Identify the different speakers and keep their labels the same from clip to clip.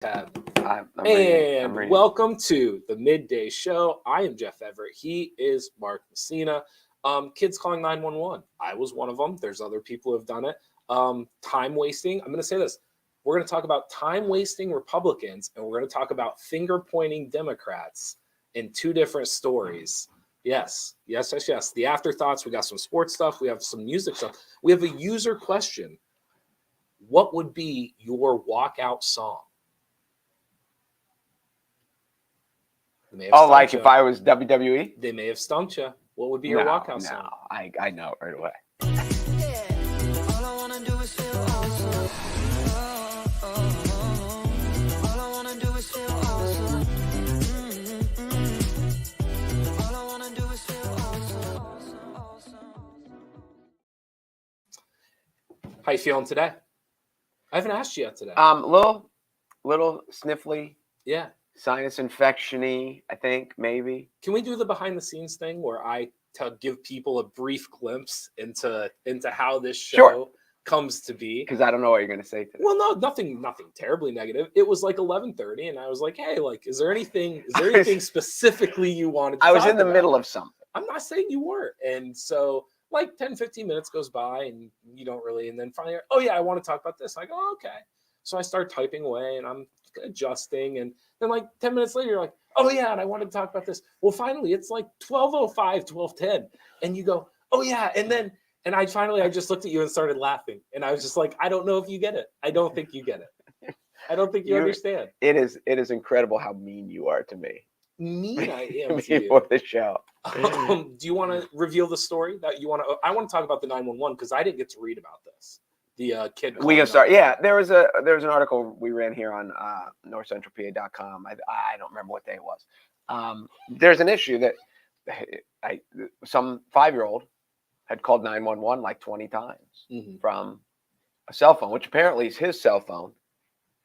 Speaker 1: And welcome to the Midday Show. I am Jeff Everett. He is Mark Messina. Kids calling 911. I was one of them. There's other people who have done it. Time wasting. I'm going to say this. We're going to talk about time wasting Republicans, and we're going to talk about finger pointing Democrats in two different stories. Yes. The afterthoughts. We got some sports stuff. We have some music stuff. We have a user question. What would be your walkout song?
Speaker 2: Like if I was WWE?
Speaker 1: They may have stumped you. What would be your walkout song?
Speaker 2: No, I know it right away.
Speaker 3: All I wanna do is feel awesome. All I wanna do is feel awesome. All I wanna do is feel awesome.
Speaker 1: How you feeling today? I haven't asked you yet today.
Speaker 2: Little sniffly.
Speaker 1: Yeah.
Speaker 2: Sinus infection-y, I think, maybe.
Speaker 1: Can we do the behind the scenes thing where I give people a brief glimpse into how this show comes to be?
Speaker 2: Because I don't know what you're going to say today.
Speaker 1: Well, no, nothing terribly negative. It was like 11:30, and I was like, hey, like, is there anything specifically you wanted to
Speaker 2: I was
Speaker 1: talk
Speaker 2: in the
Speaker 1: about?
Speaker 2: middle of something.
Speaker 1: I'm not saying you weren't. And so like 10, 15 minutes goes by, and you don't really, and then finally, oh yeah, I want to talk about this. I go, oh, okay. So I start typing away, and I'm adjusting, and then like 10 minutes later, you're like, oh yeah, and I wanted to talk about this. Well, finally, it's like 12:05, 12:10, and you go, oh yeah, and I just looked at you and started laughing, and I was just like, I don't know if you get it. I don't think you get it. I don't think you understand.
Speaker 2: It is incredible how mean you are to me.
Speaker 1: Mean I am to you.
Speaker 2: For the show.
Speaker 1: Do you want to reveal the story that you want to? I want to talk about the 911 because I didn't get to read about this. The kid.
Speaker 2: We can start. Yeah, there was an article we ran here on NorthcentralPa.com. I don't remember what day it was. There's an issue that some 5-year-old had called 911 like 20 times from a cell phone, which apparently is his cell phone,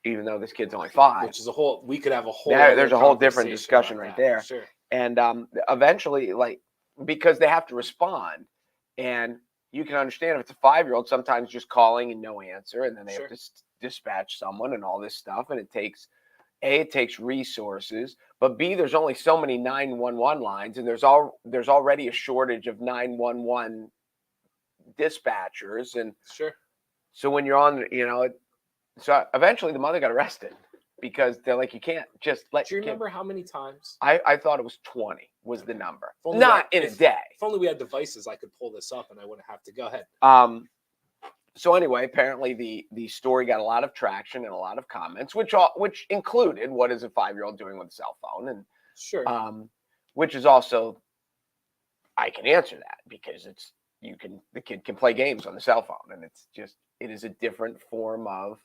Speaker 2: even though this kid's only 5.
Speaker 1: Which is we could have a whole.
Speaker 2: There's a whole different discussion right there.
Speaker 1: Sure.
Speaker 2: And eventually, like, because they have to respond, and you can understand if it's a 5-year-old, sometimes just calling and no answer, and then they have to dispatch someone and all this stuff. And it takes resources, but B, there's only so many 911 lines, and there's already a shortage of 911 dispatchers. And so when you're on, so eventually the mother got arrested because they're like, you can't just let.
Speaker 1: Do you remember how many times?
Speaker 2: I thought it was 20 was the number. Not in a day.
Speaker 1: If only we had devices, I could pull this up and I wouldn't have to. Go ahead.
Speaker 2: So anyway, apparently the story got a lot of traction and a lot of comments, which included what is a 5-year-old doing with a cell phone, and which is also, I can answer that because the kid can play games on the cell phone, and it is a different form of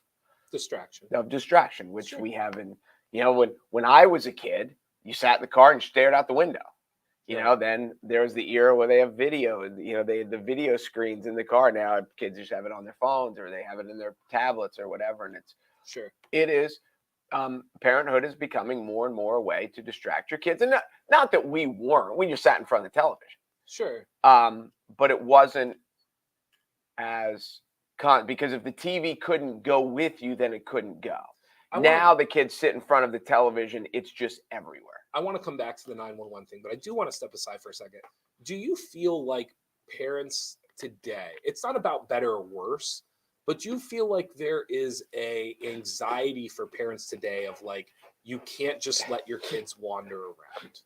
Speaker 2: distraction, which we have in, when I was a kid, you sat in the car and stared out the window. Then there's the era where they have video, they had the video screens in the car. Now kids just have it on their phones, or they have it in their tablets or whatever. And it is, parenthood is becoming more and more a way to distract your kids. And not that we just sat in front of the television. But it wasn't as because if the TV couldn't go with you, then it couldn't go. Now the kids sit in front of the television. It's just everywhere.
Speaker 1: I want to come back to the 911 thing, but I do want to step aside for a second. Do you feel like parents today, it's not about better or worse, but do you feel like there is a anxiety for parents today of like, you can't just let your kids wander around?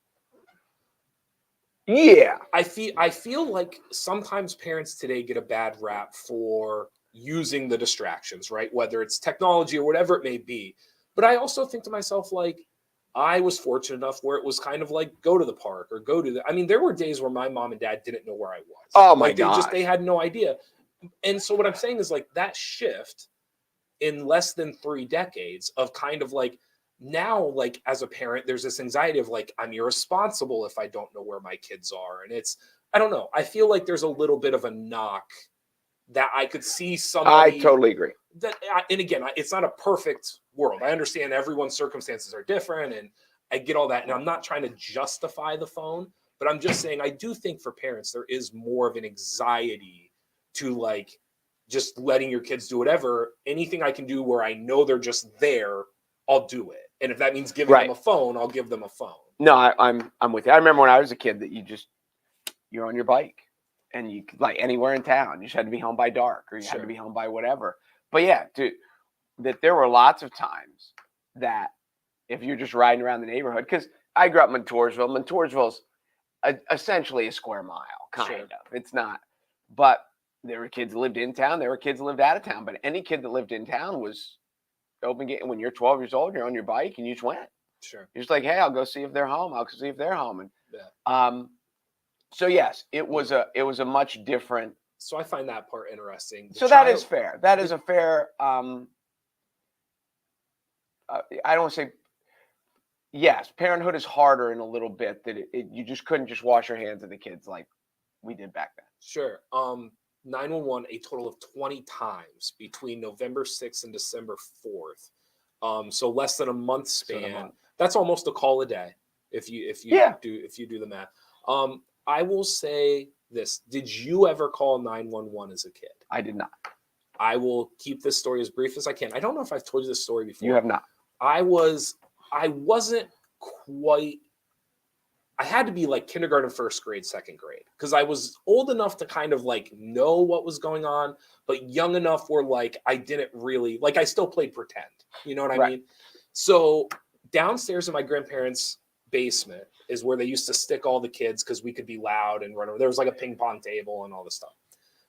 Speaker 2: Yeah.
Speaker 1: I feel like sometimes parents today get a bad rap for using the distractions, right? Whether it's technology or whatever it may be. But I also think to myself, like, I was fortunate enough where it was kind of like go to the park or go to there were days where my mom and dad didn't know where I was.
Speaker 2: Oh my God.
Speaker 1: They had no idea. And so what I'm saying is like that shift in less than 3 decades of kind of like now, like as a parent, there's this anxiety of like, I'm irresponsible if I don't know where my kids are. And I don't know. I feel like there's a little bit of a knock that I could see somebody.
Speaker 2: I totally agree.
Speaker 1: And again, it's not a perfect world. I understand everyone's circumstances are different, and I get all that. And I'm not trying to justify the phone, but I'm just saying I do think for parents there is more of an anxiety to like just letting your kids do whatever. Anything I can do where I know they're just there, I'll do it. And if that means giving them a phone, I'll give them a phone.
Speaker 2: No, I'm with you. I remember when I was a kid that you're on your bike and you could, like, anywhere in town, you just had to be home by dark, or you had to be home by whatever. But yeah, that there were lots of times that if you're just riding around the neighborhood, because I grew up in Montoursville. Montoursville's essentially a square mile, kind of. It's not, but there were kids that lived in town. There were kids that lived out of town. But any kid that lived in town was open gate. When you're 12 years old, you're on your bike and you just went.
Speaker 1: Sure. You're
Speaker 2: just like, hey, I'll go see if they're home. I'll go see if they're home. And so yes, it was a much different.
Speaker 1: So I find that part interesting.
Speaker 2: That is fair. That is a fair. I don't want to say. Yes, parenthood is harder in a little bit. That you just couldn't just wash your hands of the kids like we did back then.
Speaker 1: Sure. 911 a total of 20 times between November 6th and December 4th. So less than a month span. That's almost a call a day if you do the math. I will say this. Did you ever call 911 as a kid?
Speaker 2: I did not.
Speaker 1: I will keep this story as brief as I can. I don't know if I've told you this story before.
Speaker 2: You have not.
Speaker 1: I wasn't quite. I had to be like kindergarten, first grade, second grade, because I was old enough to kind of like know what was going on, but young enough where like I didn't really like. I still played pretend. You know what I mean? So downstairs in my grandparents' basement is where they used to stick all the kids because we could be loud and run over. There was like a ping pong table and all this stuff.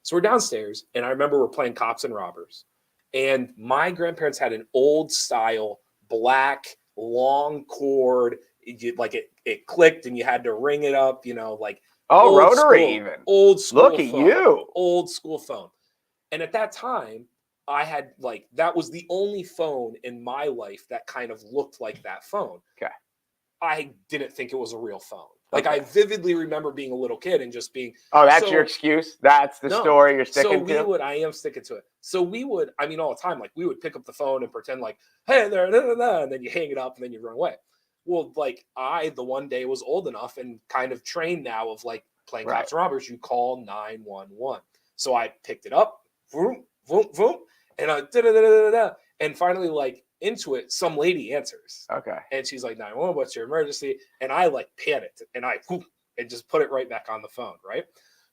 Speaker 1: So we're downstairs, and I remember we're playing cops and robbers, and my grandparents had an old style black long cord. It clicked and you had to ring it up, like
Speaker 2: rotary, even
Speaker 1: old school.
Speaker 2: Look at
Speaker 1: phone,
Speaker 2: you,
Speaker 1: old school phone. And at that time, I had that was the only phone in my life that kind of looked like that phone.
Speaker 2: Okay.
Speaker 1: I didn't think it was a real phone. I vividly remember being a little kid and just being.
Speaker 2: Oh, that's your excuse? That's the story you're sticking to?
Speaker 1: I am sticking to it. So we would, all the time, we would pick up the phone and pretend like, hey there, and then you hang it up and then you run away. Well, the one day was old enough and kind of trained now of playing cops and robbers, you call 911. So I picked it up, vroom, vroom, vroom, and I and finally into it, some lady answers.
Speaker 2: Okay.
Speaker 1: And she's like, 911, what's your emergency? And I panicked and and just put it right back on the phone, right?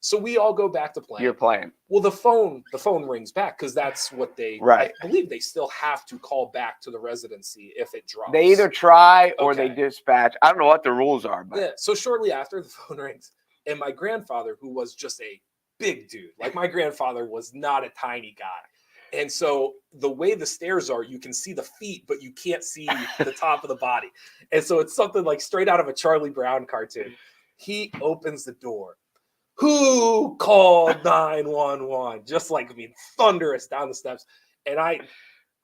Speaker 1: So we all go back to playing.
Speaker 2: You're playing.
Speaker 1: Well, the phone rings back because that's what they.
Speaker 2: Right.
Speaker 1: I believe they still have to call back to the residency if it drops.
Speaker 2: They either try or they dispatch. I don't know what the rules are, but
Speaker 1: yeah. So shortly after, the phone rings, and my grandfather, who was just a big dude, my grandfather was not a tiny guy, and so the way the stairs are, you can see the feet, but you can't see the top of the body, and so it's something straight out of a Charlie Brown cartoon. He opens the door. Who called 911? Just thunderous down the steps. And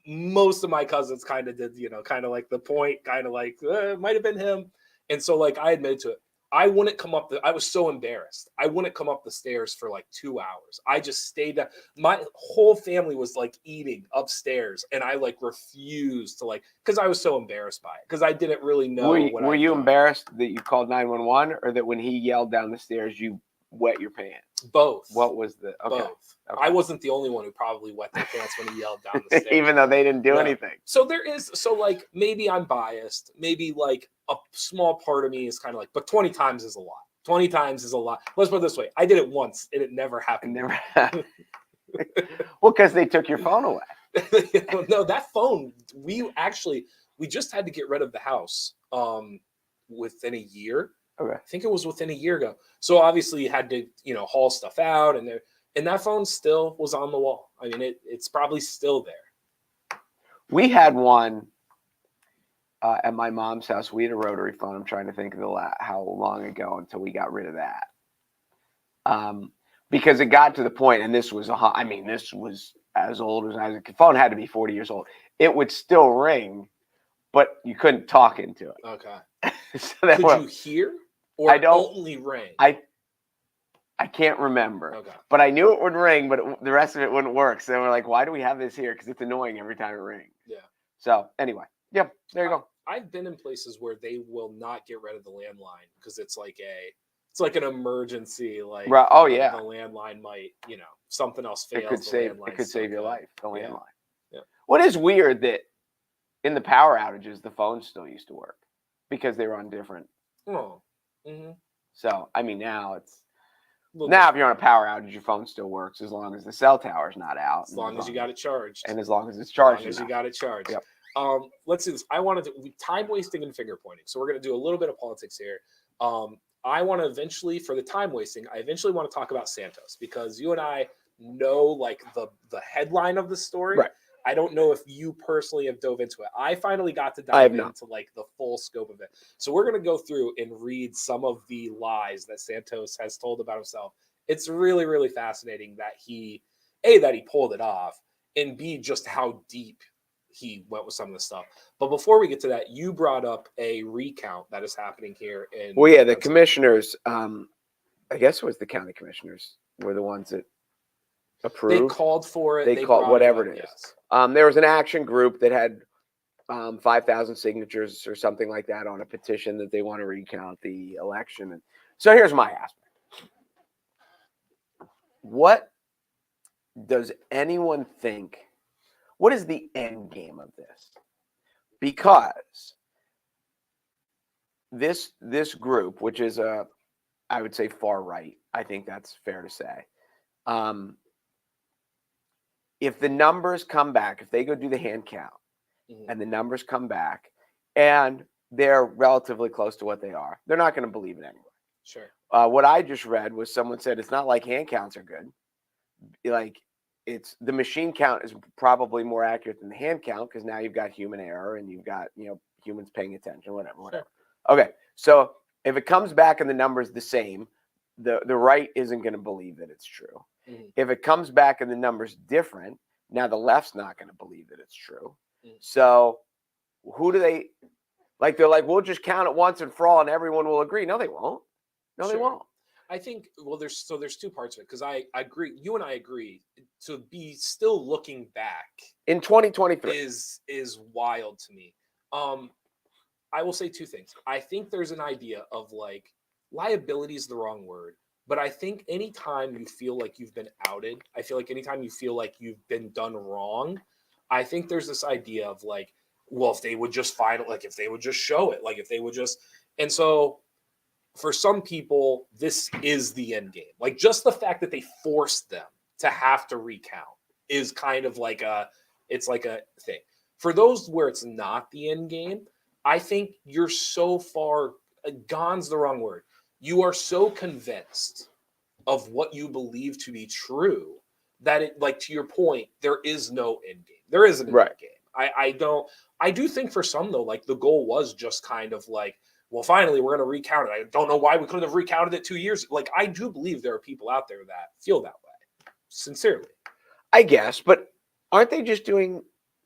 Speaker 1: most of my cousins kind of did, kind of the point, kind of it might have been him. And so I admitted to it. I wouldn't come up. I was so embarrassed. I wouldn't come up the stairs for 2 hours. I just stayed down. My whole family was eating upstairs, and I refused to because I was so embarrassed by it because I didn't really know.
Speaker 2: Were you embarrassed that you called 911, or that when he yelled down the stairs you wet your pants?
Speaker 1: Both.
Speaker 2: What was the
Speaker 1: both? Okay. I wasn't the only one who probably wet their pants when he yelled down the stairs,
Speaker 2: even though they didn't do anything.
Speaker 1: So there is maybe I'm biased. Maybe a small part of me is kind of but 20 times is a lot. 20 times is a lot. Let's put it this way: I did it once, and it never happened.
Speaker 2: It never happened. Well, because they took your phone away.
Speaker 1: No, that phone. We just had to get rid of the house within a year.
Speaker 2: Okay.
Speaker 1: I think it was within a year ago. So obviously you had to, haul stuff out, and that phone still was on the wall. I mean, it's probably still there.
Speaker 2: We had one at my mom's house. We had a rotary phone. I'm trying to think of how long ago until we got rid of that. Because it got to the point, and this was as old as I was. The phone had to be 40 years old. It would still ring, but you couldn't talk into it.
Speaker 1: Okay.
Speaker 2: So
Speaker 1: could you hear? Or
Speaker 2: I don't
Speaker 1: only ring.
Speaker 2: I can't remember.
Speaker 1: Okay.
Speaker 2: But I knew it would ring, but the rest of it wouldn't work. So we're like, why do we have this here? Because it's annoying every time it rings.
Speaker 1: Yeah.
Speaker 2: So anyway, there you go.
Speaker 1: I've been in places where they will not get rid of the landline because it's an emergency.
Speaker 2: Oh yeah.
Speaker 1: The landline might, something else fails.
Speaker 2: It could save your life. The landline.
Speaker 1: Yeah.
Speaker 2: What is weird that in the power outages, the phones still used to work because they were on different.
Speaker 1: Oh. Mm-hmm.
Speaker 2: So, I mean, now it's
Speaker 1: Now
Speaker 2: if you're on a power outage, your phone still works as long as the cell tower's not out.
Speaker 1: As long as you got it charged.
Speaker 2: And as long as it's charged.
Speaker 1: As long as you got it charged.
Speaker 2: Yep.
Speaker 1: Let's do this. I wanted to time wasting and finger pointing. So we're going to do a little bit of politics here. I want to eventually, for the time wasting, I eventually want to talk about Santos because you and I know like the headline of the story.
Speaker 2: Right.
Speaker 1: I don't know if you personally have dove into it. I finally got to dive into like the full scope of it. So we're going to go through and read some of the lies that Santos has told about himself. It's really, really fascinating that he pulled it off, and B, just how deep he went with some of the stuff. But before we get to that, you brought up a recount that is happening here in.
Speaker 2: Well, yeah, the commissioners, I guess it was the county commissioners, were the ones that approved.
Speaker 1: They called for it.
Speaker 2: They called whatever it is.
Speaker 1: Yes.
Speaker 2: There was an action group that had 5,000 signatures or something like that on a petition that they want to recount the election. And so here's my aspect. What does anyone think? What is the end game of this? Because this group, which is I would say far right, I think that's fair to say. If the numbers come back, if they go do the hand count, and the numbers come back, and they're relatively close to what they are, they're not going to believe it anyway.
Speaker 1: Sure.
Speaker 2: What I just read was someone said it's not like hand counts are good. Like it's the machine count is probably more accurate than the hand count because now you've got human error and you've got humans paying attention, whatever.
Speaker 1: Sure.
Speaker 2: Okay, so if it comes back and the number's the same, the right isn't going to believe that it's true. If it comes back and the number's different, now the left's not going to believe that it's true. So who do they like? They're like, we'll just count it once and for all and everyone will agree. No, they won't. No, they won't.
Speaker 1: I think, well, there's two parts of it because I agree. You and I agree to be still looking back
Speaker 2: in 2023
Speaker 1: is wild to me. I will say two things. I think there's an idea of like liability is the wrong word, but I think anytime you feel like you've been outed, I feel like anytime you feel like you've been done wrong, I think there's this idea of like, well, if they would just find it, like if they would just show it, like if they would just, and so for some people, this is the end game. Like just the fact that they forced them to have to recount is kind of like it's like a thing. For those where it's not the end game, I think you're so far, gone's the wrong word. You are so convinced of what you believe to be true that it, like to your point, there is no end game. There isn't an end game. I do think for some though, like the goal was just kind of like, well, finally we're going to recount it. I don't know why we couldn't have recounted it 2 years. Like I do believe there are people out there that feel that way, sincerely.
Speaker 2: I guess, but aren't they just doing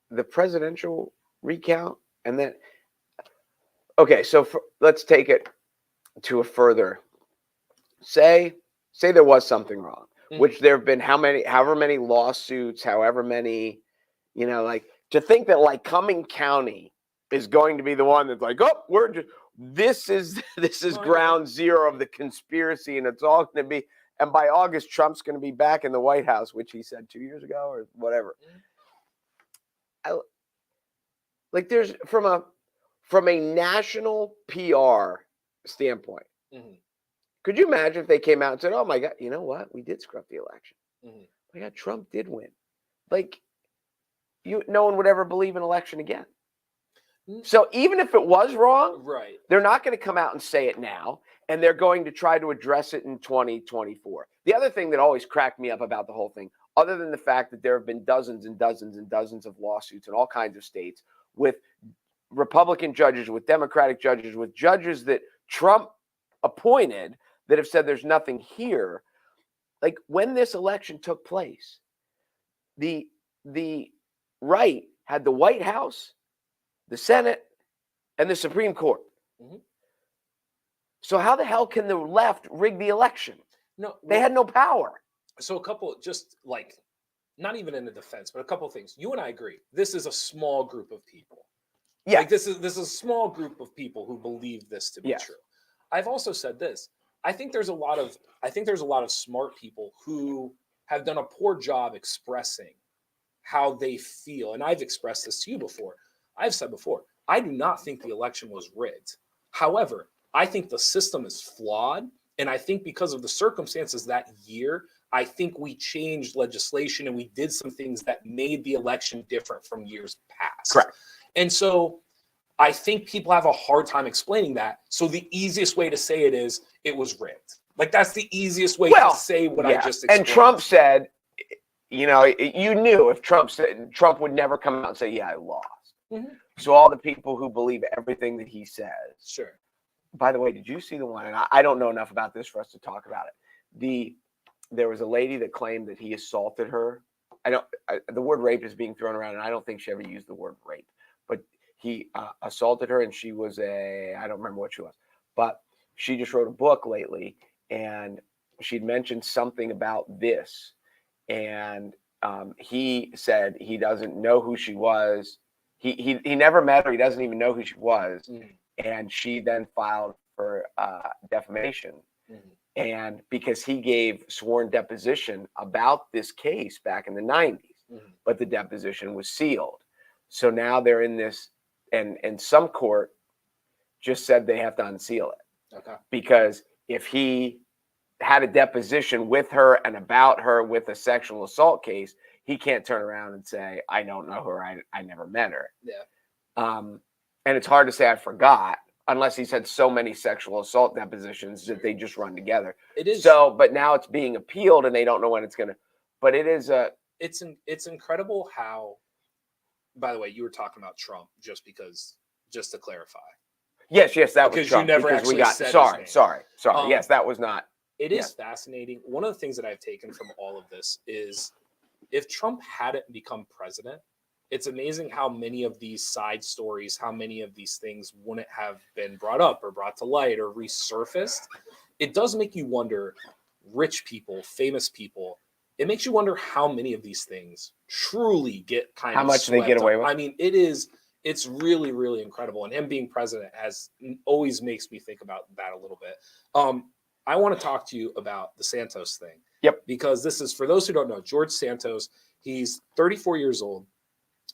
Speaker 2: the presidential recount and then? Okay, so let's take it to a further. Say there was something wrong, which there have been however many lawsuits, however many, like to think that like Cumming County is going to be the one that's like, oh, this is ground zero of the conspiracy, and it's all going to be. And by August, Trump's going to be back in the White House, which he said 2 years ago or whatever. Like there's from a national PR standpoint, could you imagine if they came out and said, oh my God, you know what? We did screw up the election. My God, Trump did win. Like no one would ever believe an election again. So even if it was wrong, they're not going to come out and say it now, and they're going to try to address it in 2024. The other thing that always cracked me up about the whole thing, other than the fact that there have been dozens and dozens and dozens of lawsuits in all kinds of states with Republican judges, with Democratic judges, with judges that Trump appointed that have said there's nothing here. Like when this election took place, the right had the White House, the Senate, and the Supreme Court. So how the hell can the left rig the election?
Speaker 1: No,
Speaker 2: they had no power.
Speaker 1: So a couple, just like, not even in the defense, but a couple of things. You and I agree. This is a small group of people. Yeah, like this is a small group of people who believe this to be true. I've also said this. I think there's a lot of smart people who have done a poor job expressing how they feel, and I've expressed this to you before. I've said before, I do not think the election was rigged. However, I think the system is flawed. And I think because of the circumstances that year, I think we changed legislation and we did some things that made the election different from years past.
Speaker 2: Correct.
Speaker 1: And so I think people have a hard time explaining that. So the easiest way to say it is it was rigged. Like that's the easiest way to say what I just explained.
Speaker 2: And Trump said, you know, you knew if Trump would never come out and say, yeah, I lost.
Speaker 1: Mm-hmm.
Speaker 2: So all the people who believe everything that he says. Sure. By the way, did you see the one? And I don't know enough about this for us to talk about it. There was a lady that claimed that he assaulted her. The word rape is being thrown around, and I don't think she ever used the word rape. But he assaulted her, and she was I don't remember what she was. But she just wrote a book lately, and she'd mentioned something about this. And he said he doesn't know who she was. He never met her. He doesn't even know who she was. Mm. And she then filed for defamation. Mm. And because he gave sworn deposition about this case back in the 90s, but the deposition was sealed. So now they're in this, and some court just said they have to unseal it. Okay. Because if he had a deposition with her and about her with a sexual assault case, he can't turn around and say, I don't know her. I never met her. Yeah. And it's hard to say I forgot unless he's had so many sexual assault depositions that they just run together. It is so, but now it's being appealed and they don't know when it's going to, but it is
Speaker 1: it's incredible how, by the way, you were talking about Trump just to clarify.
Speaker 2: Yes, that was
Speaker 1: Trump.
Speaker 2: Trump.
Speaker 1: You never actually said
Speaker 2: sorry. Yes, that was not.
Speaker 1: It is fascinating. One of the things that I've taken from all of this is if Trump hadn't become president, it's amazing how many of these side stories, how many of these things wouldn't have been brought up or brought to light or resurfaced. It does make you wonder, rich people, famous people, it makes you wonder how many of these things truly get kind of
Speaker 2: how much they get away with.
Speaker 1: I mean, it's really, really incredible. And him being president always makes me think about that a little bit. I want to talk to you about the Santos thing.
Speaker 2: Yep.
Speaker 1: Because this is, for those who don't know, George Santos, he's 34 years old.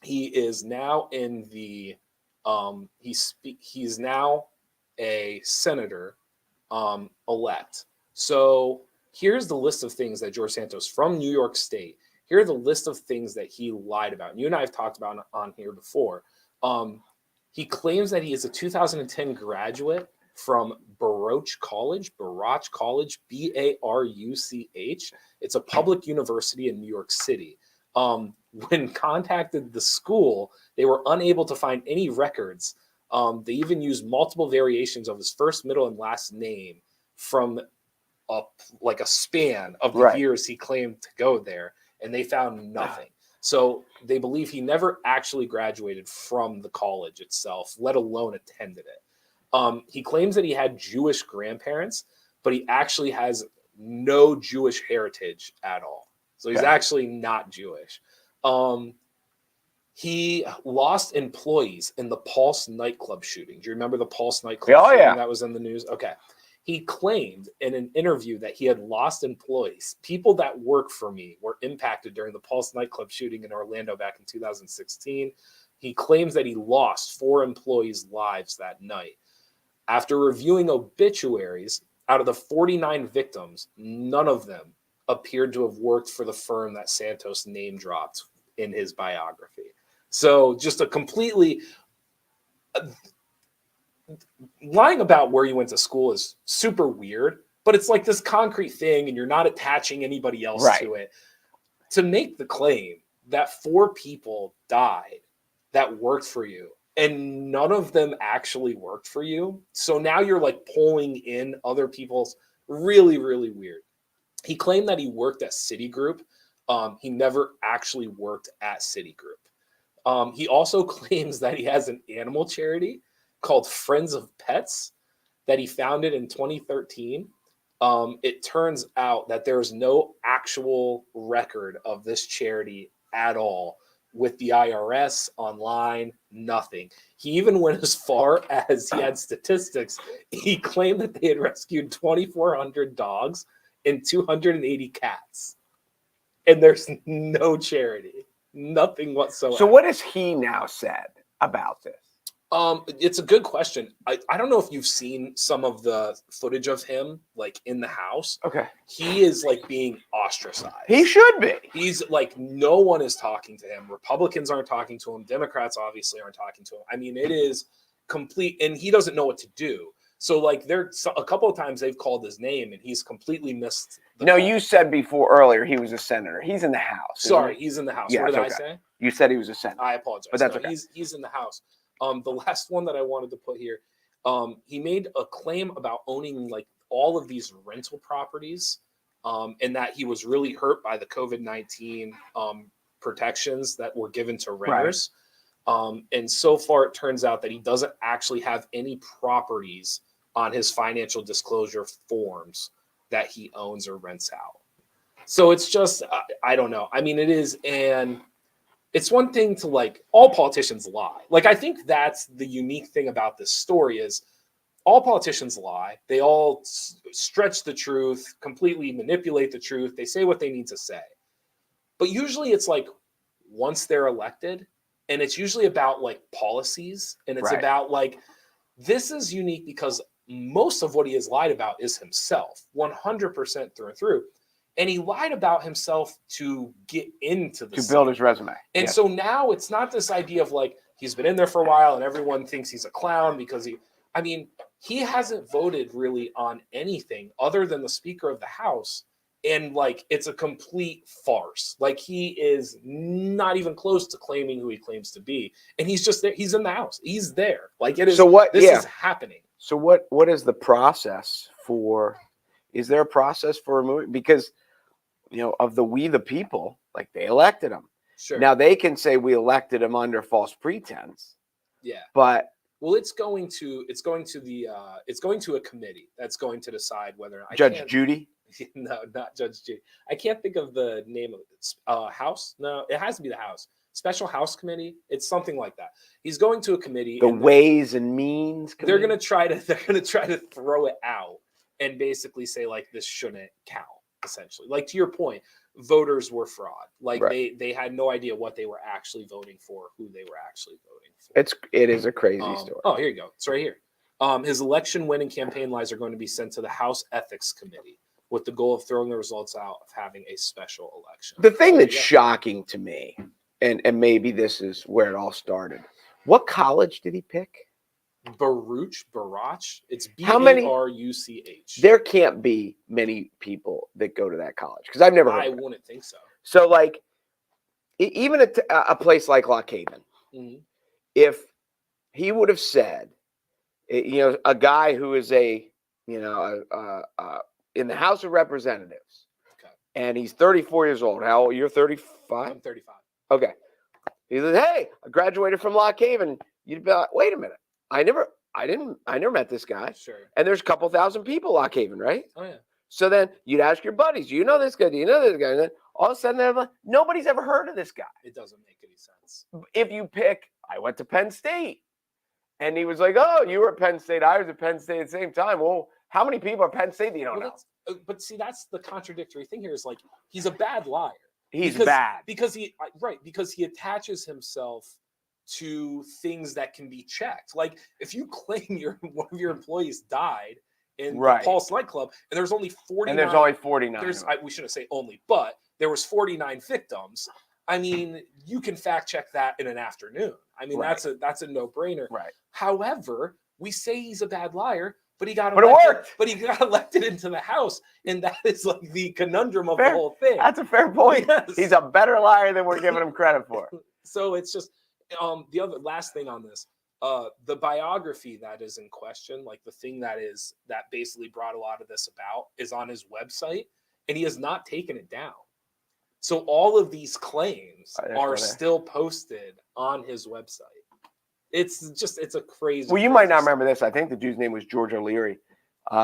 Speaker 1: He is now in the he's now a senator elect. So here's the list of things that George Santos from New York State, here are the list of things that he lied about. And you and I have talked about on here before. He claims that he is a 2010 graduate from Baruch College, B-A-R-U-C-H. It's a public university in New York City. When contacted the school, they were unable to find any records. They even used multiple variations of his first, middle, and last name from a span of the years he claimed to go there, and they found nothing. So they believe he never actually graduated from the college itself, let alone attended it. He claims that he had Jewish grandparents, but he actually has no Jewish heritage at all. So he's actually not Jewish. He lost employees in the Pulse nightclub shooting. Do you remember the Pulse nightclub shooting that was in the news? Okay. He claimed in an interview that he had lost employees. People that work for me were impacted during the Pulse nightclub shooting in Orlando back in 2016. He claims that he lost 4 employees' lives that night. After reviewing obituaries, out of the 49 victims, none of them appeared to have worked for the firm that Santos name dropped in his biography. So just a completely lying about where you went to school is super weird, but it's like this concrete thing and you're not attaching anybody else to it. To make the claim that 4 people died that worked for you and none of them actually worked for you. So now you're like pulling in other people's really, really weird. He claimed that he worked at Citigroup. He never actually worked at Citigroup. He also claims that he has an animal charity called Friends of Pets that he founded in 2013. It turns out that there's no actual record of this charity at all with the IRS, online, nothing. He even went as far as he had statistics. He claimed that they had rescued 2,400 dogs and 280 cats. And there's no charity, nothing whatsoever.
Speaker 2: So what has he now said? about this?
Speaker 1: It's a good question. I don't know if you've seen some of the footage of him like in the house.
Speaker 2: Okay.
Speaker 1: He is like being ostracized.
Speaker 2: He should be.
Speaker 1: He's like, no one is talking to him. Republicans aren't talking to him. Democrats obviously aren't talking to him. I mean, it is complete, and he doesn't know what to do. So like there's a couple of times they've called his name and he's completely missed.
Speaker 2: No, you said before earlier he was a senator. He's in the House.
Speaker 1: Sorry, he's in the House.
Speaker 2: Yes,
Speaker 1: what did I
Speaker 2: okay.
Speaker 1: say?
Speaker 2: You said he was a senator.
Speaker 1: I apologize.
Speaker 2: But that's
Speaker 1: no,
Speaker 2: okay.
Speaker 1: He's in the House. The last one that I wanted to put here, he made a claim about owning like all of these rental properties, and that he was really hurt by the COVID-19 protections that were given to renters. Right. And so far, it turns out that he doesn't actually have any properties on his financial disclosure forms that he owns or rents out. So it's just, I don't know. I mean, it is, and it's one thing to like, all politicians lie. Like, I think that's the unique thing about this story is all politicians lie. They all stretch the truth, completely manipulate the truth. They say what they need to say. But usually it's like once they're elected, and it's usually about like policies, and it's about like, this is unique because most of what he has lied about is himself, 100% through and through. And he lied about himself to get into the
Speaker 2: to build his resume.
Speaker 1: And so now it's not this idea of like, he's been in there for a while and everyone thinks he's a clown because he hasn't voted really on anything other than the Speaker of the House. And like, it's a complete farce. Like, he is not even close to claiming who he claims to be. And he's just there. He's in the House. He's there. Like, it is.
Speaker 2: So what?
Speaker 1: This is happening.
Speaker 2: So what is the process for? Is there a process for removing? Because of We the People, like they elected him.
Speaker 1: Sure.
Speaker 2: Now they can say we elected him under false pretense.
Speaker 1: Yeah.
Speaker 2: But
Speaker 1: it's going to a committee that's going to decide whether
Speaker 2: Judge Judy.
Speaker 1: No, not Judge Judy. I can't think of the name of it. House? No, it has to be the House. Special House Committee. It's something like that. He's going to a committee.
Speaker 2: The Ways and Means Committee.
Speaker 1: They're gonna try to throw it out and basically say like this shouldn't count. Essentially, like to your point, voters were fraud. Like they had no idea what they were actually voting for, who they were actually voting for.
Speaker 2: It is a crazy story.
Speaker 1: Oh, here you go. It's right here. His election winning campaign lies are going to be sent to the House Ethics Committee with the goal of throwing the results out of having a special election.
Speaker 2: The thing that's shocking to me, and maybe this is where it all started. What college did he pick?
Speaker 1: Baruch. It's Baruch.
Speaker 2: There can't be many people that go to that college because I've never heard of it.
Speaker 1: I wouldn't think so.
Speaker 2: So like, even a place like Lock Haven, if he would have said, a guy who is in the House of Representatives, and he's 34 years old. How old? You're 35?
Speaker 1: I'm 35.
Speaker 2: Okay. He says, hey, I graduated from Lock Haven. You'd be like, wait a minute. I never met this guy.
Speaker 1: Sure.
Speaker 2: And there's a couple thousand people Lock Haven, right?
Speaker 1: Oh yeah.
Speaker 2: So then you'd ask your buddies, do you know this guy? Do you know this guy? And then all of a sudden they're like, nobody's ever heard of this guy.
Speaker 1: It doesn't make any sense.
Speaker 2: If you pick, I went to Penn State. And he was like, oh, you were at Penn State. I was at Penn State at the same time. Well, how many people at Penn State do you don't know?
Speaker 1: But see, that's the contradictory thing here is like, he's a bad liar.
Speaker 2: He's bad.
Speaker 1: Because he attaches himself to things that can be checked. Like if you claim one of your employees died in the Pulse nightclub and there's only 49.
Speaker 2: And there's only 49.
Speaker 1: We shouldn't say only, but there was 49 victims. I mean, you can fact check that in an afternoon. I mean, that's a no-brainer.
Speaker 2: Right.
Speaker 1: However, we say he's a bad liar, but he got elected into the House, and that is like the conundrum of the whole thing.
Speaker 2: That's a fair point.
Speaker 1: Yes.
Speaker 2: He's a better liar than we're giving him credit for.
Speaker 1: So it's just the other last thing on this, the biography that is in question, like the thing that basically brought a lot of this about, is on his website, and he has not taken it down. So all of these claims are still posted on his website. It's a crazy.
Speaker 2: Well, you might not remember this. I think the dude's name was George O'Leary.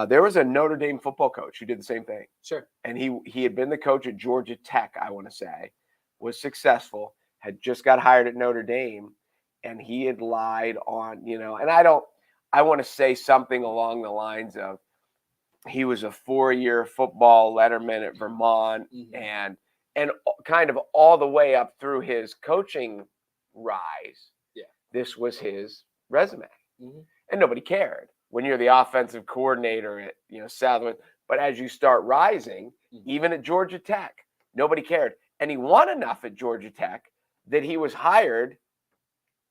Speaker 2: There was a Notre Dame football coach who did the same thing. Sure. And he had been the coach at Georgia Tech, I want to say, was successful, had just got hired at Notre Dame, and he had lied on, and I want to say something along the lines of he was a 4-year football letterman at Vermont, and kind of all the way up through his coaching rise, this was his resume.
Speaker 1: Mm-hmm.
Speaker 2: And nobody cared when you're the offensive coordinator at, Southern. But as you start rising, even at Georgia Tech, nobody cared. And he won enough at Georgia Tech that he was hired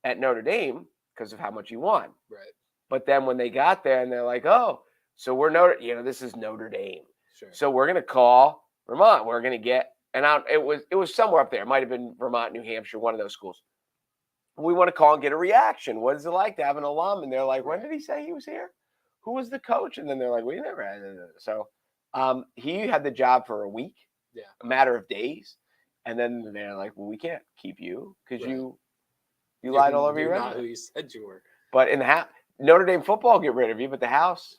Speaker 2: at Notre Dame because of how much he won.
Speaker 1: Right.
Speaker 2: But then when they got there and they're like, oh, so we're this is Notre Dame.
Speaker 1: Sure.
Speaker 2: So we're going to call Vermont. We're going to get, and it was somewhere up there. It might have been Vermont, New Hampshire, one of those schools. We want to call and get a reaction. What is it like to have an alum? And they're like, when did he say he was here? Who was the coach? And then they're like, we never had it. So he had the job for a week, a matter of days. And then they're like, well, we can't keep you because you lied all over your resume.
Speaker 1: Not who you said you were.
Speaker 2: But in the Notre Dame football get rid of you, but the House,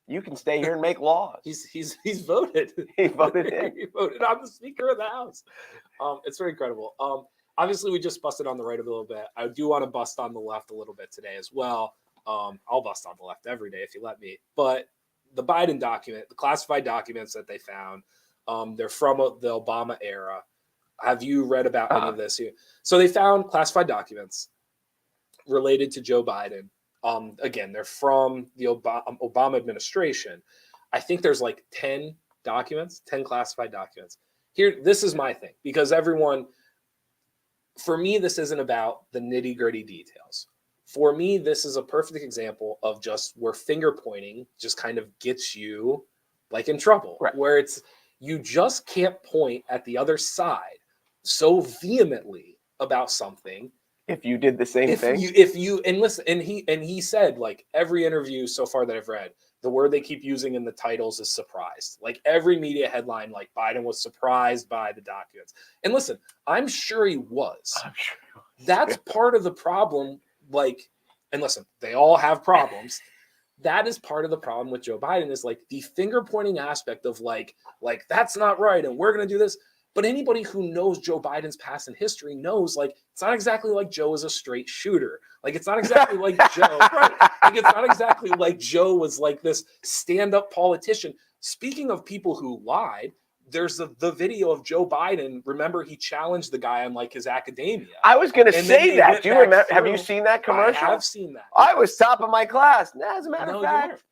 Speaker 2: you can stay here and make laws.
Speaker 1: He's voted.
Speaker 2: He voted in.
Speaker 1: He voted on the Speaker of the House. It's very incredible. Obviously, we just busted on the right a little bit. I do want to bust on the left a little bit today as well. I'll bust on the left every day if you let me. But the Biden document, the classified documents that they found, they're from the Obama era. Have you read about any of this? So they found classified documents related to Joe Biden. Again, they're from the Obama administration. I think there's like 10 classified documents. Here, this is my thing, because for me, this isn't about the nitty-gritty details. For me, this is a perfect example of just where finger pointing just kind of gets you like in trouble,
Speaker 2: right?
Speaker 1: Where you just can't point at the other side so vehemently about something.
Speaker 2: If you did the same thing,
Speaker 1: and he said, like, every interview so far that I've read, the word they keep using in the titles is surprised. Like every media headline, like Biden was surprised by the documents. And listen, I'm sure he was. That's part of the problem. Like, and listen, they all have problems. That is part of the problem with Joe Biden, is like the finger pointing aspect of like that's not right and we're going to do this. But anybody who knows Joe Biden's past and history knows, like, it's not exactly like Joe is a straight shooter. Like, it's not exactly like Joe. Right? Like, it's not exactly like Joe was like this stand-up politician. Speaking of people who lied, there's the video of Joe Biden. Remember, he challenged the guy on like his academia.
Speaker 2: I was going to say that. Do you remember? Have you seen that commercial?
Speaker 1: I have seen that.
Speaker 2: I was top of my class. As a matter of fact,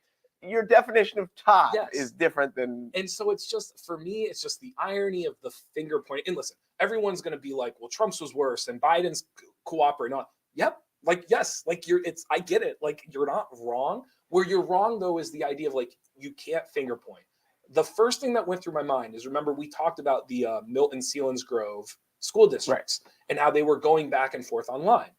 Speaker 2: your definition of top is different than.
Speaker 1: And so it's just, for me, it's just the irony of the finger pointing. And listen, everyone's going to be like, well, Trump's was worse and Biden's cooperating. Yep. Like, yes, like I get it. Like, you're not wrong. Where you're wrong, though, is the idea of like, you can't finger point. The first thing that went through my mind is, remember, we talked about the Milton Selinsgrove school districts and how they were going back and forth online.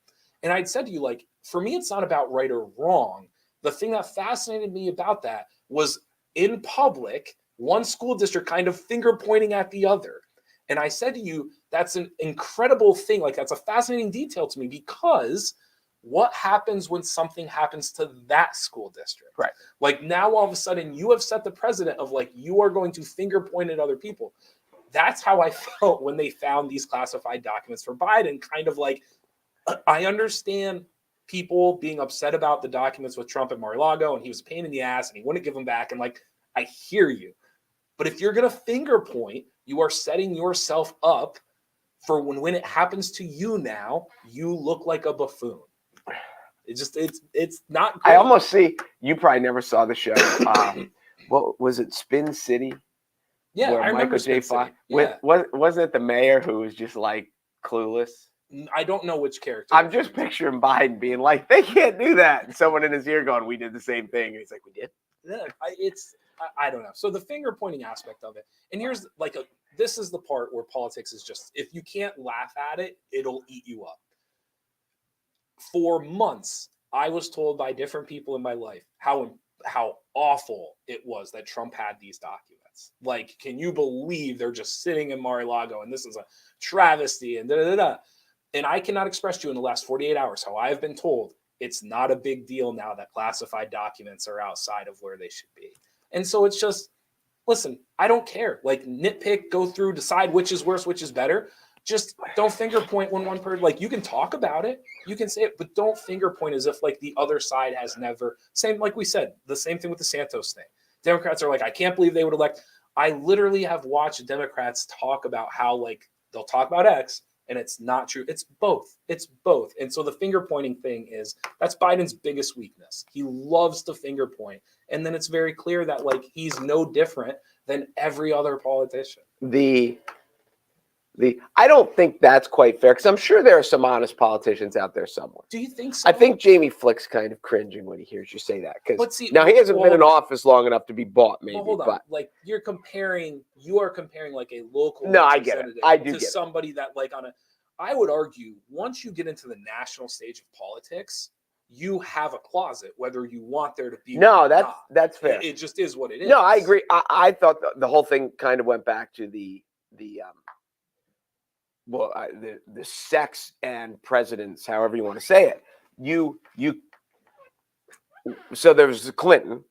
Speaker 1: And I'd said to you, like, for me, it's not about right or wrong. The thing that fascinated me about that was, in public, one school district kind of finger pointing at the other. And I said to you, that's an incredible thing. Like, that's a fascinating detail to me, because what happens when something happens to that school district?
Speaker 2: Right.
Speaker 1: Like, now all of a sudden you have set the precedent of like, you are going to finger point at other people. That's how I felt when they found these classified documents for Biden. Kind of like, I understand people being upset about the documents with Trump at Mar-a-Lago, and he was a pain in the ass and he wouldn't give them back. And like, I hear you. But if you're going to finger point, you are setting yourself up for when it happens to you now, you look like a buffoon. It's not great.
Speaker 2: I almost see, you probably never saw the show. What was it? Spin City?
Speaker 1: Yeah,
Speaker 2: where
Speaker 1: I remember
Speaker 2: Michael J.
Speaker 1: Spin City.
Speaker 2: Fox. Wasn't it the mayor who was just like clueless?
Speaker 1: I don't know which character.
Speaker 2: I'm just picturing Biden being like, they can't do that. And someone in his ear going, we did the same thing. And he's like, we did?
Speaker 1: Yeah, I don't know. So the finger pointing aspect of it. And here's like this is the part where politics is just, if you can't laugh at it, it'll eat you up. For months, I was told by different people in my life how awful it was that Trump had these documents. Like, can you believe they're just sitting in Mar-a-Lago and this is a travesty and da-da-da-da. And I cannot express to you in the last 48 hours how I have been told it's not a big deal now that classified documents are outside of where they should be. And so it's just, listen, I don't care. Like, nitpick, go through, decide which is worse, which is better. Just don't finger point when one person, like, you can talk about it, you can say it, but don't finger point as if like the other side has never, same, like we said, the same thing with the Santos thing. Democrats are like, I can't believe they would elect. I literally have watched Democrats talk about how, like, they'll talk about X and it's not true. It's both. It's both. And so the finger pointing thing that's Biden's biggest weakness. He loves to finger point. And then it's very clear that like he's no different than every other politician.
Speaker 2: I don't think that's quite fair, because I'm sure there are some honest politicians out there somewhere.
Speaker 1: Do you think so?
Speaker 2: I think Jamie Flick's kind of cringing when he hears you say that, because now he hasn't been in office long enough to be bought, maybe.
Speaker 1: Well, hold on.
Speaker 2: But
Speaker 1: like you are comparing like a local
Speaker 2: no, I get it. I do
Speaker 1: to
Speaker 2: get
Speaker 1: somebody that like I would argue once you get into the national stage of politics, you have a closet, whether you want there to be.
Speaker 2: No, that's fair.
Speaker 1: It just is what it is.
Speaker 2: No, I agree. I thought the whole thing kind of went back to the sex and presidents, however you want to say it. So there was Clinton,